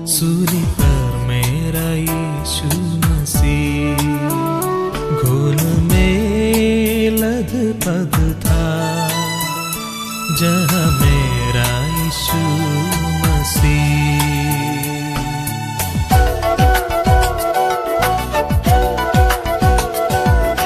सूली पर मेरा यीशु मसीह घोल में लदपद था, जहाँ मेरा यीशु मसीह।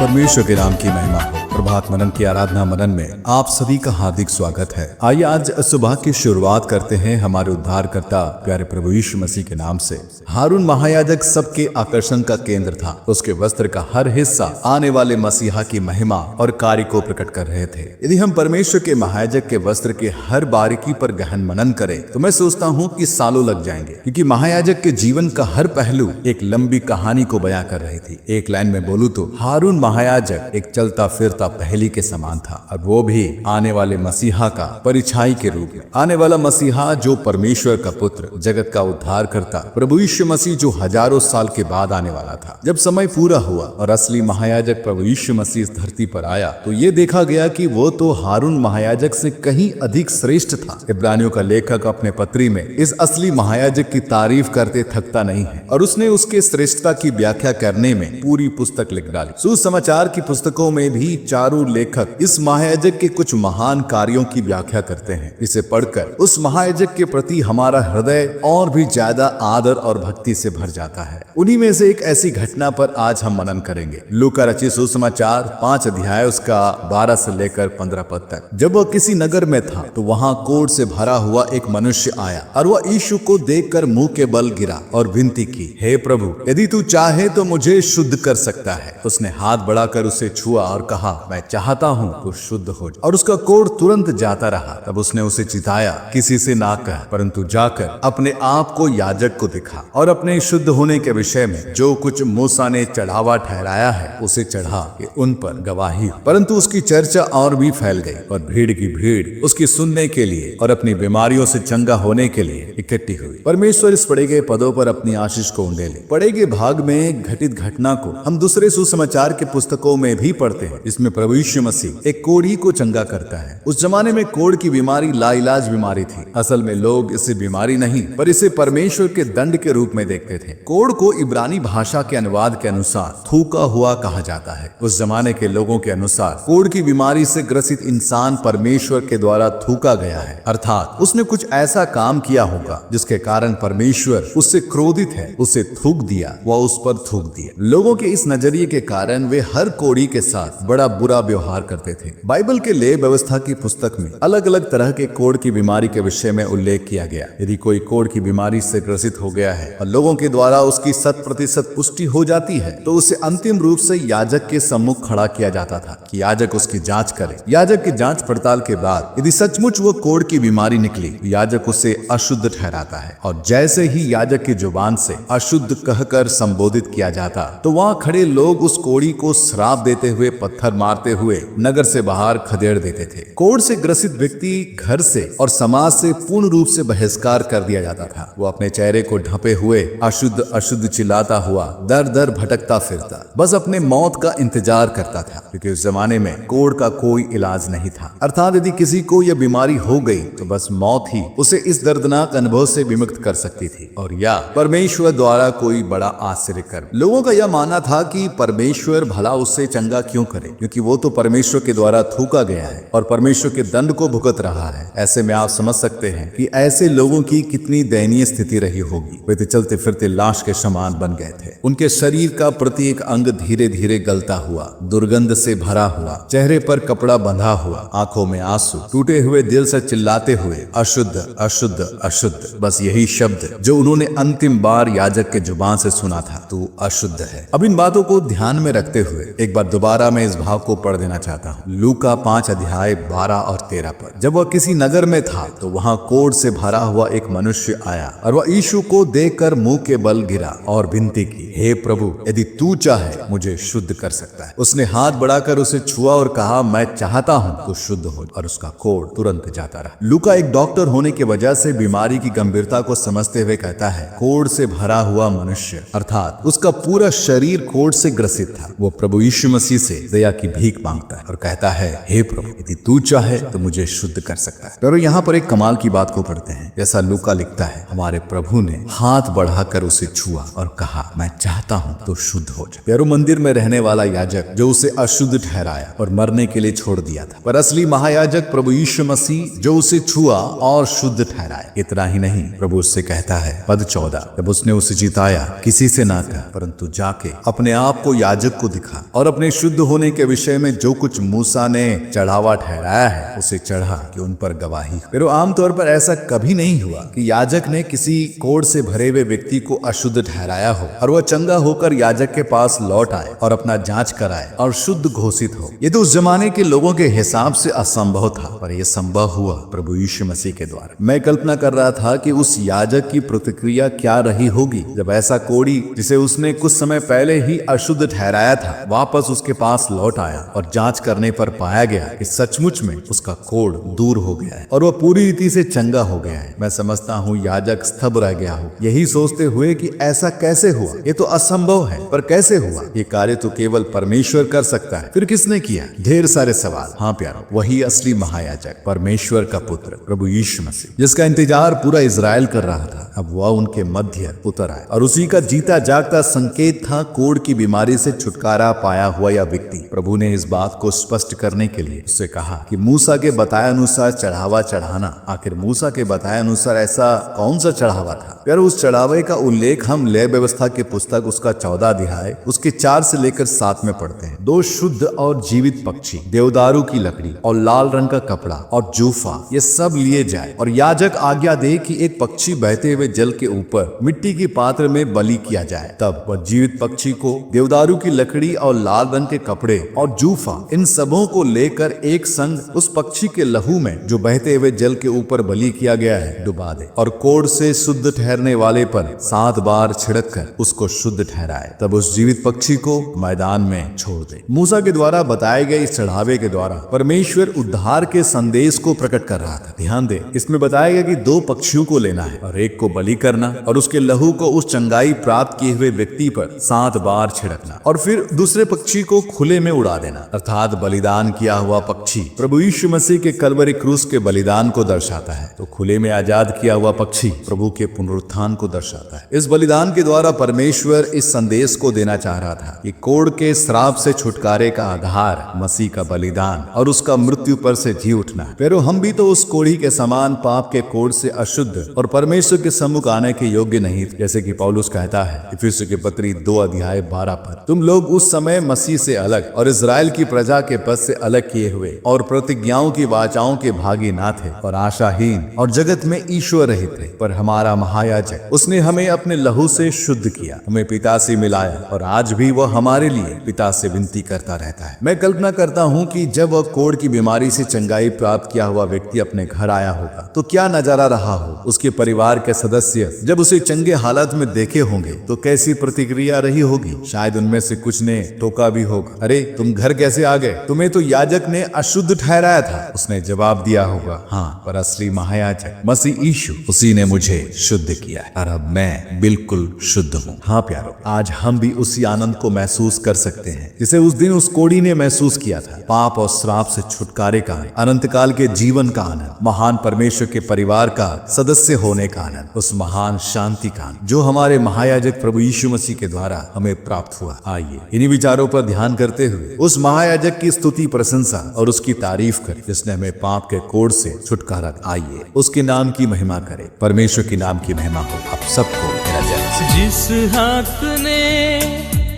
परमेश्वर के नाम की महिमा हो। प्रभात मनन की आराधना मनन में आप सभी का हार्दिक स्वागत है। आइए आज सुबह की शुरुआत करते हैं हमारे उद्धारकर्ता प्यारे प्रभु यीशु मसीह के नाम से। हारून महायाजक सबके आकर्षण का केंद्र था। उसके वस्त्र का हर हिस्सा आने वाले मसीहा की महिमा और कार्य को प्रकट कर रहे थे। यदि हम परमेश्वर के महायाजक के वस्त्र के हर बारीकी पर गहन मनन करें तो मैं सोचता हूँ कि सालों लग जाएंगे, क्योंकि महायाजक के जीवन का हर पहलू एक लंबी कहानी को बयां कर रही थी। एक लाइन में बोलूं तो हारून महायाजक एक चलता फिरता पहेली के समान था, और वो भी आने वाले मसीहा का परिछाई के रूप में। आने वाला मसीहा जो परमेश्वर का पुत्र, जगत का उद्धार करता प्रभु यीशु मसीह, जो हजारों साल के बाद आने वाला था। जब समय पूरा हुआ और असली महायाजक प्रभु यीशु मसीह इस धरती पर आया तो ये देखा गया कि वो तो हारून महायाजक से कहीं अधिक श्रेष्ठ था। इब्रानियों का लेखक अपने पत्री में इस असली महायाजक की तारीफ करते थकता नहीं है, और उसने उसके श्रेष्ठता की व्याख्या करने में पूरी पुस्तक लिख डाली। सुसमाचार की पुस्तकों में भी चारों लेखक इस महायाजक के कुछ महान कार्यों की व्याख्या करते हैं। इसे पढ़कर उस महायाजक के प्रति हमारा हृदय और भी ज्यादा आदर और भक्ति से भर जाता है। उन्हीं में से एक ऐसी घटना पर आज हम मनन करेंगे। लूका रचित सुसमाचार 5 अध्याय उसका 12 से लेकर 15 पद तक। जब वह किसी नगर में था तो वहां कोढ़ से भरा हुआ एक मनुष्य आया, और वह यीशु को देखकर मुंह के बल गिरा और विनती की, हे प्रभु, यदि तू चाहे तो मुझे शुद्ध कर सकता है। उसने हाथ बढ़ाकर उसे छुआ और कहा, मैं चाहता हूँ तो शुद्ध हो जा। और उसका कोढ़ तुरंत जाता रहा। तब उसने उसे चिताया, किसी से ना कह, परंतु जाकर अपने आप को याजक को दिखा, और अपने शुद्ध होने के विषय में जो कुछ मूसा ने चढ़ावा ठहराया है उसे चढ़ा, कि उन पर गवाही हो। परंतु उसकी चर्चा और भी फैल गई, और भीड़ की भीड़ उसकी सुनने के लिए और अपनी बीमारियों से चंगा होने के लिए इकट्ठी हुई। परमेश्वर इस पढ़े गए पदों पर अपनी आशीष को उंडेले। पढ़े गए भाग में घटित घटना को हम दूसरे सुसमाचार के पुस्तकों में भी पढ़ते हैं, जिसमें प्रभु यीशु मसीह एक कोढ़ी को चंगा करता है। उस जमाने में कोढ़ की बीमारी लाइलाज बीमारी थी। असल में लोग इसे बीमारी नहीं, पर इसे परमेश्वर के दंड के रूप में देखते थे। कोढ़ को इब्रानी भाषा के अनुवाद के अनुसार थूका हुआ कहा जाता है। उस जमाने के लोगों के अनुसार कोढ़ की बीमारी से ग्रसित इंसान परमेश्वर के द्वारा थूका गया है, अर्थात उसने कुछ ऐसा काम किया होगा जिसके कारण परमेश्वर उससे क्रोधित है, उसे थूक दिया, वह उस पर थूक दिया। लोगों के इस नजरिए के कारण वे हर कोढ़ी के साथ बड़ा बुरा व्यवहार करते थे। बाइबल के लेव व्यवस्था की पुस्तक में अलग अलग तरह के कोढ़ की बीमारी के विषय में उल्लेख किया गया। यदि कोई कोढ़ की बीमारी से ग्रसित हो गया है और लोगों के द्वारा उसकी 100% पुष्टि हो जाती है तो उसे अंतिम रूप से याजक के सम्मुख खड़ा किया जाता था कि याजक उसकी जांच करे। याजक की जांच पड़ताल के बाद यदि सचमुच वो कोढ़ की बीमारी निकली, याजक उसे अशुद्ध ठहराता है, और जैसे ही याजक की जुबान से अशुद्ध कहकर संबोधित किया जाता तो वहां खड़े लोग उस कोढ़ी को श्राप देते हुए, पत्थर मारते हुए नगर से बाहर खदेड़ देते थे। कोढ़ से ग्रसित व्यक्ति घर से और समाज से पूर्ण रूप से बहिष्कार कर दिया जाता था। वो अपने चेहरे को ढपे हुए अशुद्ध अशुद्ध चिल्लाता हुआ दर दर भटकता फिरता बस अपने मौत का इंतजार करता था, क्योंकि उस जमाने में कोढ़ का कोई इलाज नहीं था। अर्थात यदि किसी को यह बीमारी हो गई तो बस मौत ही उसे इस दर्दनाक अनुभव से विमुक्त कर सकती थी, और या परमेश्वर द्वारा कोई बड़ा आश्चर्य कर। लोगों का यह मानना था कि परमेश्वर भला उससे चंगा क्यों करे, क्योंकि क्योंकि वो तो परमेश्वर के द्वारा थूका गया है और परमेश्वर के दंड को भुगत रहा है। ऐसे में आप समझ सकते हैं कि ऐसे लोगों की कितनी दयनीय स्थिति रही होगी। वे तो चलते फिरते लाश के समान बन गए थे। उनके शरीर का प्रत्येक अंग धीरे धीरे गलता हुआ, दुर्गंध से भरा हुआ, चेहरे पर कपड़ा बंधा हुआ, आंखों में आंसू, टूटे हुए दिल से चिल्लाते हुए अशुद्ध अशुद्ध अशुद्ध, बस यही शब्द जो उन्होंने अंतिम बार याजक के जुबान से सुना था, तू अशुद्ध है। अब इन बातों को ध्यान में रखते हुए एक बार दोबारा मैं इस भाव को पढ़ देना चाहता हूँ। लूका 5 अध्याय 12 और 13 पर। जब वह किसी नगर में था तो वहां कोढ़ से भरा हुआ एक मनुष्य आया और वह यीशु को देखकर मुंह के बल गिरा और विनती की, हे प्रभु, यदि तू चाहे मुझे शुद्ध कर सकता है। उसने हाथ बढ़ाकर उसे छुआ और कहा, मैं चाहता हूं तो शुद्ध हो, और उसका कोढ़ तुरंत जाता रहा। लूका एक डॉक्टर होने की वजह से बीमारी की गंभीरता को समझते हुए कहता है, कोढ़ से भरा हुआ मनुष्य, अर्थात उसका पूरा शरीर कोढ़ से ग्रसित था। वो प्रभु यीशु मसीह से दया की भीख मांगता है और कहता है, हे प्रभु, यदि तू चाहे तो मुझे शुद्ध कर सकता है। और यहाँ पर एक कमाल की बात को पढ़ते हैं। जैसा लूका लिखता है, हमारे प्रभु ने हाथ बढ़ाकर उसे छुआ और कहा, मैं चाहता हूं तो शुद्ध हो जाए। प्यारो, मंदिर में रहने वाला याजक जो उसे अशुद्ध ठहराया और मरने के लिए छोड़ दिया था, पर असली महायाजक प्रभु यीशु मसीह जो उसे छुआ और शुद्ध ठहराया। इतना ही नहीं, प्रभु उससे कहता है, पद 14, जब उसने उसे जिताया, किसी से ना कहा, परंतु जाके अपने आप को याजक को दिखा और अपने शुद्ध होने के विषय में जो कुछ मूसा ने चढ़ावा ठहराया है उसे चढ़ा कि उन पर गवाही। फिर आमतौर पर ऐसा कभी नहीं हुआ कि याजक ने किसी कोढ़ से भरे हुए व्यक्ति को अशुद्ध ठहराया हो और वह चंगा होकर याजक के पास लौट आए और अपना जांच कराए और शुद्ध घोषित हो। ये तो उस जमाने के लोगों के हिसाब से असंभव था, पर यह संभव हुआ प्रभु यीशु मसीह के द्वारा। मैं कल्पना कर रहा था कि उस याजक की प्रतिक्रिया क्या रही होगी जब ऐसा कोढ़ी, जिसे उसने कुछ समय पहले ही अशुद्ध ठहराया था, वापस उसके पास लौट आया और जांच करने पर पाया गया कि सचमुच में उसका कोढ़ दूर हो गया है और वह पूरी रीति से चंगा हो गया है। मैं समझता हूँ याजक स्तब्ध रह गया हो, यही सोचते हुए कि ऐसा कैसे हुआ, ये तो असंभव है, पर कैसे हुआ? ये कार्य तो केवल परमेश्वर कर सकता है। फिर किसने किया? ढेर सारे सवाल। हाँ प्यारो, वही असली महायाजक, परमेश्वर का पुत्र प्रभु यीशु मसीह, जिसका इंतजार पूरा इजराइल कर रहा था, अब वह उनके मध्य उतर आया और उसी का जीता जागता संकेत था कोढ़ की बीमारी से छुटकारा पाया हुआ यह व्यक्ति। प्रभु ने इस बात को स्पष्ट करने के लिए उससे कहा कि मूसा के बताए अनुसार चढ़ावा चढ़ाना। आखिर मूसा के बताए अनुसार ऐसा कौन सा चढ़ावा था? यार, उस चढ़ावे का उल्लेख हम लेव व्यवस्था की पुस्तक उसका 14 अध्याय उसके 4 से लेकर 7 में पढ़ते हैं। 2 शुद्ध और जीवित पक्षी, देवदारू की लकड़ी और लाल रंग का कपड़ा और जूफा, ये सब लिए जाए और याजक आज्ञा दे कि एक पक्षी बहते हुए जल के ऊपर मिट्टी के पात्र में बलि किया जाए। तब वह जीवित पक्षी को देवदारू की लकड़ी और लाल रंग के कपड़े और जूफा, इन सबों को लेकर एक संग उस पक्षी के लहू में जो बहते हुए जल के ऊपर बलि किया गया है डुबा दे और कोढ़ से शुद्ध ठहरने वाले पर 7 बार छिड़क कर उसको शुद्ध ठहराए। तब उस जीवित पक्षी को मैदान में छोड़ दे। मूसा के द्वारा बताए गए इस चढ़ावे के द्वारा परमेश्वर उद्धार के संदेश को प्रकट कर रहा था। ध्यान दे, इसमें बताया गया कि 2 पक्षियों को लेना है और एक को बलि करना और उसके लहू को उस चंगाई प्राप्त किए हुए व्यक्ति पर 7 बार छिड़कना और फिर दूसरे पक्षी को खुले में उड़ा देना, अर्थात बलिदान किया हुआ पक्षी प्रभु यीशु मसीह के कलवरी क्रूस के बलिदान को दर्शाता है, तो खुले में आजाद किया हुआ पक्षी प्रभु के पुनरुत्थान को दर्शाता है। इस बलिदान के द्वारा परमेश्वर इस संदेश को देना चाह रहा था कि कोढ़ के श्राप से छुटकारे का आधार मसीह का बलिदान और उसका मृत्यु पर से जी उठना है। फिर हम भी तो उस कोढ़ी के समान पाप के कोढ़ से अशुद्ध और परमेश्वर के सम्मुख आने के योग्य नहीं थे, जैसे कि पौलुस कहता है इफिसियों की पत्री 2 अध्याय 12 पर, तुम लोग उस समय मसीह से अलग और इजराइल की प्रजा के पद से अलग किए हुए और प्रतिज्ञाओं की वाचाओं के भागी ना थे और आशाहीन और जगत में ईश्वर रहित थे, पर हमारा महायाजक उसने हमें अपने लहू से शुद्ध किया, हमें पिता से मिलाया और आज भी वह हमारे लिए पिता से विनती करता रहता है। मैं कल्पना करता हूँ कि जब वह कोढ़ की बीमारी से चंगाई प्राप्त किया हुआ व्यक्ति अपने घर आया होगा तो क्या नजारा रहा हो। उसके परिवार के सदस्य जब उसे चंगे हालत में देखे होंगे तो कैसी प्रतिक्रिया रही होगी। शायद उनमें से कुछ ने टोका भी होगा, अरे तुम घर कैसे आ गए, तुम्हें तो याजक ने अशुद्ध ठहराया था। उसने जवाब दिया होगा, हाँ, पर असली महायाजक मसीह यीशु, उसी ने मुझे शुद्ध किया है और अब मैं बिल्कुल शुद्ध हूँ। हाँ प्यारो, आज हम भी उसी आनंद को महसूस कर सकते हैं जिसे उस दिन उस कोढ़ी ने महसूस किया था। पाप और श्राप से छुटकारे का, अनंत काल के जीवन का आनंद, महान परमेश्वर के परिवार का सदस्य होने का आनंद, उस महान शांति का आनंद जो हमारे महायाजक प्रभु यीशु मसीह के द्वारा हमें प्राप्त हुआ। आइए इन्हीं विचारों पर ध्यान करते हुए उस महायाजक की स्तुति प्रशंसा और उसकी तारीफ करें जिसने हमें पाप के कोड़ से छुटकारा। आइए उसके नाम की महिमा करें। परमेश्वर के नाम की महिमा हो आप सबको मेरा जय। जिस हाथ ने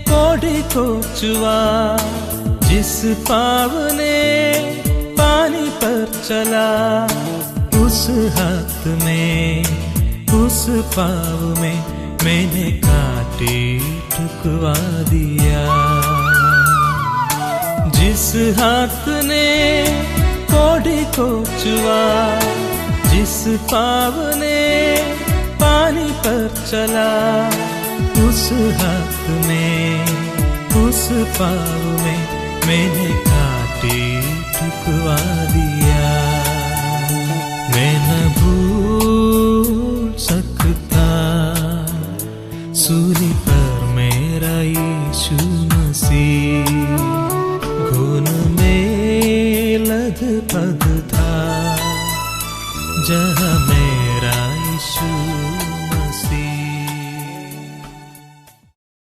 कोड़े को चुआ, जिस पाँव ने पानी पर चला, उस हाथ में उस पाँव में मैंने कांटे ठुकवा दिया। जिस हाथ ने कोड़े को चुआ, जिस पाँव ने पानी पर चला, उस हाथ में उस पाँव में मैंने कांटे ठुकवा दिया। मैं न भूल सकता सूली पर मेरा यीशु मसीह, खून में लथपथ था जहाँ मेरा यीशु